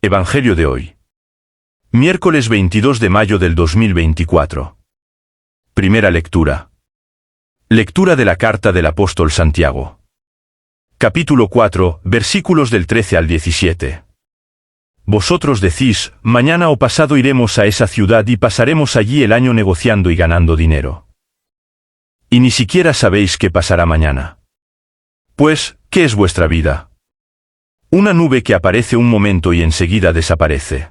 Evangelio de hoy. Miércoles 22 de mayo del 2024. Primera lectura. Lectura de la carta del apóstol Santiago. Capítulo 4, versículos del 13 al 17. Vosotros decís, mañana o pasado iremos a esa ciudad y pasaremos allí el año negociando y ganando dinero. Y ni siquiera sabéis qué pasará mañana. Pues, ¿qué es vuestra vida? Una nube que aparece un momento y enseguida desaparece.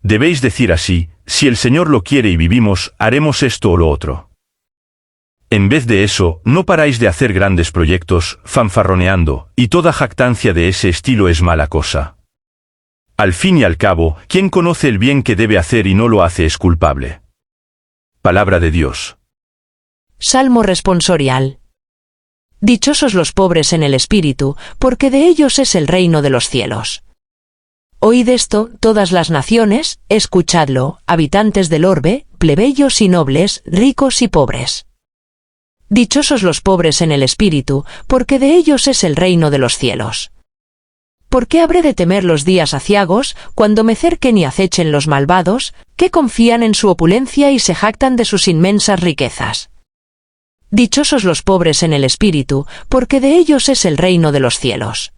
Debéis decir así, si el Señor lo quiere y vivimos, haremos esto o lo otro. En vez de eso, no paráis de hacer grandes proyectos, fanfarroneando, y toda jactancia de ese estilo es mala cosa. Al fin y al cabo, quien conoce el bien que debe hacer y no lo hace es culpable. Palabra de Dios. Salmo responsorial. Dichosos los pobres en el espíritu, porque de ellos es el reino de los cielos. Oíd esto, todas las naciones, escuchadlo, habitantes del orbe, plebeyos y nobles, ricos y pobres. Dichosos los pobres en el espíritu, porque de ellos es el reino de los cielos. ¿Por qué habré de temer los días aciagos, cuando me cerquen y acechen los malvados, que confían en su opulencia y se jactan de sus inmensas riquezas? Dichosos los pobres en el espíritu, porque de ellos es el reino de los cielos.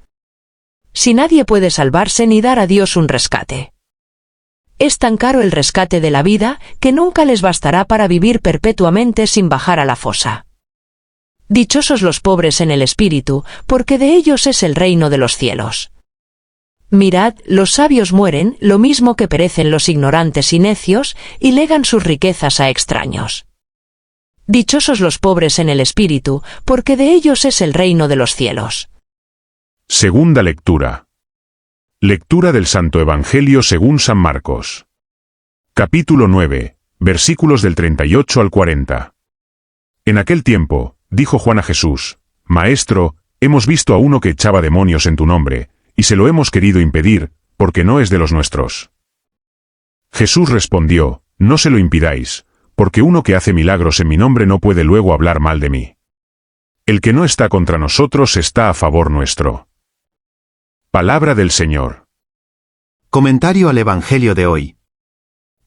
Si nadie puede salvarse ni dar a Dios un rescate. Es tan caro el rescate de la vida, que nunca les bastará para vivir perpetuamente sin bajar a la fosa. Dichosos los pobres en el espíritu, porque de ellos es el reino de los cielos. Mirad, los sabios mueren, lo mismo que perecen los ignorantes y necios, y legan sus riquezas a extraños. Dichosos los pobres en el espíritu, porque de ellos es el reino de los cielos. Segunda lectura. Lectura del Santo Evangelio según San Marcos. Capítulo 9, versículos del 38 al 40. En aquel tiempo, dijo Juan a Jesús, Maestro, hemos visto a uno que echaba demonios en tu nombre, y se lo hemos querido impedir, porque no es de los nuestros. Jesús respondió, No se lo impidáis, porque uno que hace milagros en mi nombre no puede luego hablar mal de mí. El que no está contra nosotros está a favor nuestro. Palabra del Señor. Comentario al Evangelio de hoy.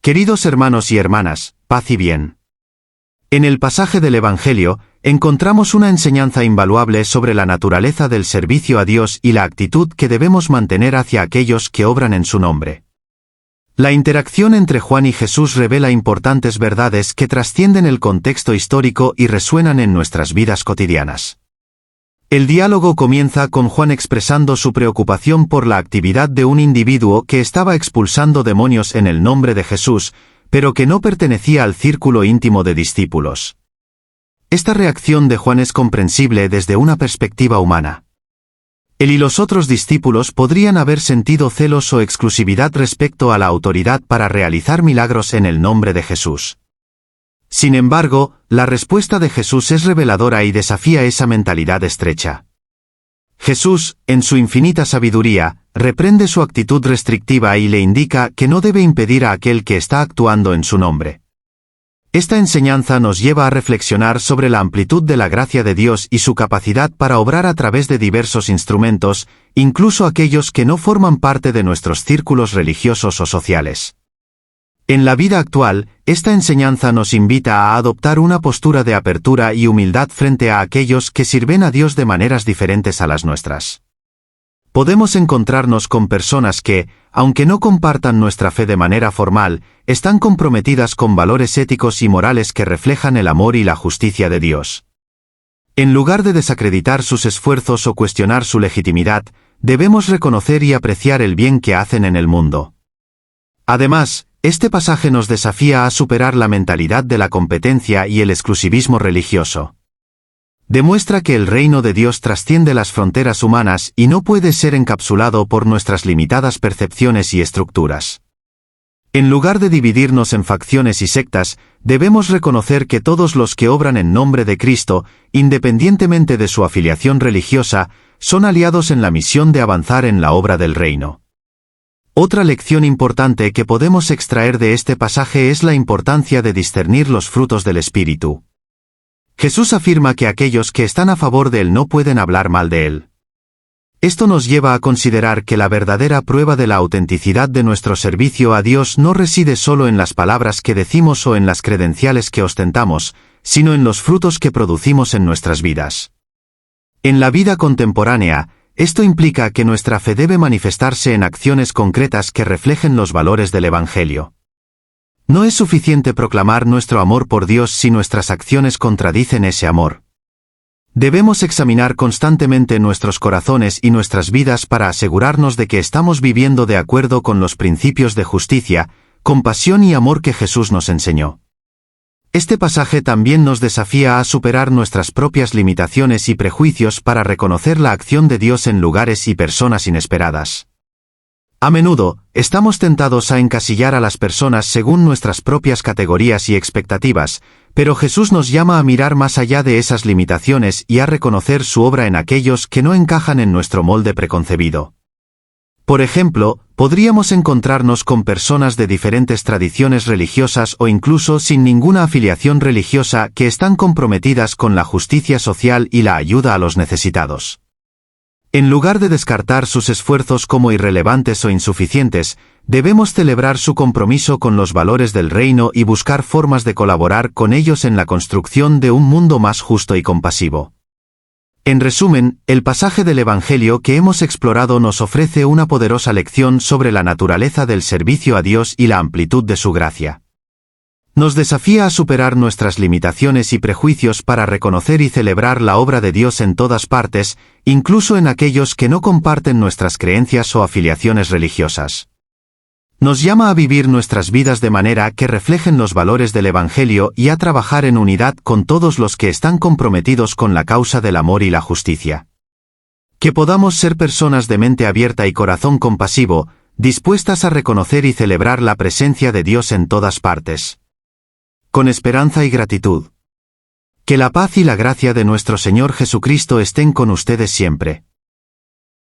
Queridos hermanos y hermanas, paz y bien. En el pasaje del Evangelio, encontramos una enseñanza invaluable sobre la naturaleza del servicio a Dios y la actitud que debemos mantener hacia aquellos que obran en su nombre. La interacción entre Juan y Jesús revela importantes verdades que trascienden el contexto histórico y resuenan en nuestras vidas cotidianas. El diálogo comienza con Juan expresando su preocupación por la actividad de un individuo que estaba expulsando demonios en el nombre de Jesús, pero que no pertenecía al círculo íntimo de discípulos. Esta reacción de Juan es comprensible desde una perspectiva humana. Él y los otros discípulos podrían haber sentido celos o exclusividad respecto a la autoridad para realizar milagros en el nombre de Jesús. Sin embargo, la respuesta de Jesús es reveladora y desafía esa mentalidad estrecha. Jesús, en su infinita sabiduría, reprende su actitud restrictiva y le indica que no debe impedir a aquel que está actuando en su nombre. Esta enseñanza nos lleva a reflexionar sobre la amplitud de la gracia de Dios y su capacidad para obrar a través de diversos instrumentos, incluso aquellos que no forman parte de nuestros círculos religiosos o sociales. En la vida actual, esta enseñanza nos invita a adoptar una postura de apertura y humildad frente a aquellos que sirven a Dios de maneras diferentes a las nuestras. Podemos encontrarnos con personas que, aunque no compartan nuestra fe de manera formal, están comprometidas con valores éticos y morales que reflejan el amor y la justicia de Dios. En lugar de desacreditar sus esfuerzos o cuestionar su legitimidad, debemos reconocer y apreciar el bien que hacen en el mundo. Además, este pasaje nos desafía a superar la mentalidad de la competencia y el exclusivismo religioso. Demuestra que el reino de Dios trasciende las fronteras humanas y no puede ser encapsulado por nuestras limitadas percepciones y estructuras. En lugar de dividirnos en facciones y sectas, debemos reconocer que todos los que obran en nombre de Cristo, independientemente de su afiliación religiosa, son aliados en la misión de avanzar en la obra del reino. Otra lección importante que podemos extraer de este pasaje es la importancia de discernir los frutos del Espíritu. Jesús afirma que aquellos que están a favor de él no pueden hablar mal de él. Esto nos lleva a considerar que la verdadera prueba de la autenticidad de nuestro servicio a Dios no reside solo en las palabras que decimos o en las credenciales que ostentamos, sino en los frutos que producimos en nuestras vidas. En la vida contemporánea, esto implica que nuestra fe debe manifestarse en acciones concretas que reflejen los valores del Evangelio. No es suficiente proclamar nuestro amor por Dios si nuestras acciones contradicen ese amor. Debemos examinar constantemente nuestros corazones y nuestras vidas para asegurarnos de que estamos viviendo de acuerdo con los principios de justicia, compasión y amor que Jesús nos enseñó. Este pasaje también nos desafía a superar nuestras propias limitaciones y prejuicios para reconocer la acción de Dios en lugares y personas inesperadas. A menudo, estamos tentados a encasillar a las personas según nuestras propias categorías y expectativas, pero Jesús nos llama a mirar más allá de esas limitaciones y a reconocer su obra en aquellos que no encajan en nuestro molde preconcebido. Por ejemplo, podríamos encontrarnos con personas de diferentes tradiciones religiosas o incluso sin ninguna afiliación religiosa que están comprometidas con la justicia social y la ayuda a los necesitados. En lugar de descartar sus esfuerzos como irrelevantes o insuficientes, debemos celebrar su compromiso con los valores del reino y buscar formas de colaborar con ellos en la construcción de un mundo más justo y compasivo. En resumen, el pasaje del Evangelio que hemos explorado nos ofrece una poderosa lección sobre la naturaleza del servicio a Dios y la amplitud de su gracia. Nos desafía a superar nuestras limitaciones y prejuicios para reconocer y celebrar la obra de Dios en todas partes, incluso en aquellos que no comparten nuestras creencias o afiliaciones religiosas. Nos llama a vivir nuestras vidas de manera que reflejen los valores del Evangelio y a trabajar en unidad con todos los que están comprometidos con la causa del amor y la justicia. Que podamos ser personas de mente abierta y corazón compasivo, dispuestas a reconocer y celebrar la presencia de Dios en todas partes. Con esperanza y gratitud. Que la paz y la gracia de nuestro Señor Jesucristo estén con ustedes siempre.